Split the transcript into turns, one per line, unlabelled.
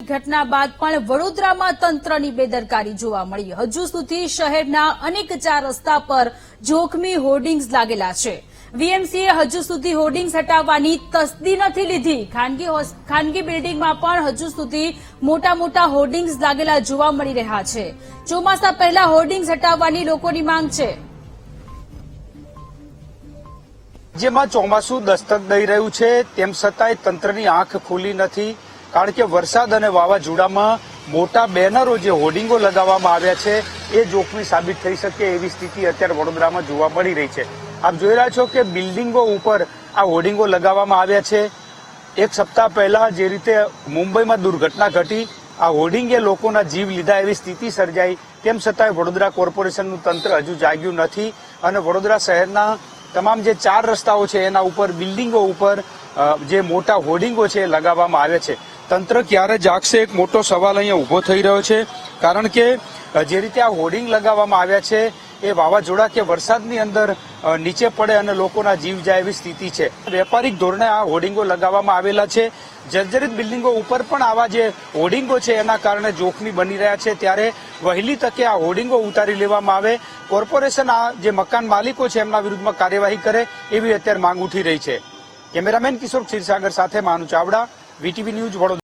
ઘટના બાદ પણ વડોદરામાં તંત્રની બેદરકારી જોવા મળી। હજુ સુધી શહેરના અનેક 4 રસ્તા પર જોખમી હોર્ડિંગ્સ લાગેલા છે। વીએમસીએ હજુ સુધી હોર્ડિંગ્સ હટાવવાની તસ્દી નથી લીધી। ખાનગી બિલ્ડિંગમાં પણ હજુ સુધી મોટા હોર્ડિંગ્સ લાગેલા જોવા મળી રહ્યા છે। ચોમાસા પહેલા હોર્ડિંગ્સ હટાવવાની લોકોની માંગ છે।
જેમાં ચોમાસું દસ્તક દઈ રહ્યું છે તેમ છતાંય તંત્રની આંખ ખુલી નથી, કારણ કે વરસાદ અને વાવાઝોડામાં મોટા બેનરો જે હોર્ડિંગો લગાવવામાં આવ્યા છે એ જોખમી સાબિત થઈ શકે એવી સ્થિતિ અત્યારે વડોદરામાં જોવા મળી રહી છે। આપ જોઈ રહ્યા છો કે બિલ્ડિંગો ઉપર આ હોર્ડિંગો લગાવવામાં આવ્યા છે। એક સપ્તાહ પહેલા જે રીતે મુંબઈમાં દુર્ઘટના ઘટી, આ હોર્ડિંગે લોકોના જીવ લીધા એવી સ્થિતિ સર્જાઈ, તેમ છતાંય વડોદરા કોર્પોરેશનનું તંત્ર હજુ જાગ્યું નથી અને વડોદરા શહેરના તમામ જે 4 રસ્તાઓ છે એના ઉપર બિલ્ડિંગો ઉપર જે મોટા હોર્ડિંગો છે એ લગાવવામાં આવ્યા છે। તંત્ર ક્યારે જાગશે એક મોટો સવાલ અહીંયા ઉભો થઈ રહ્યો છે, કારણ કે જે રીતે આ હોર્ડિંગ લગાવવામાં આવ્યા છે એ વાવાઝોડા કે વરસાદની અંદર નીચે પડે અને લોકોના જીવ જાય એવી સ્થિતિ છે। વેપારિક ધોરણે આ હોર્ડિંગો લગાવવામાં આવેલા છે। જર્જરિત બિલ્ડિંગો ઉપર પણ આવા જે હોર્ડિંગો છે એના કારણે જોખમી બની રહ્યા છે, ત્યારે વહેલી તકે આ હોર્ડિંગો ઉતારી લેવામાં આવે। કોર્પોરેશન આ જે મકાન માલિકો છે એમના વિરુદ્ધમાં કાર્યવાહી કરે એવી અત્યારે માંગ ઉઠી રહી છે। કેમેરામેન કિશોર ક્ષીરસાગર સાથે માનુ ચાવડા, વીટીવી ન્યૂઝ, વડોદરા।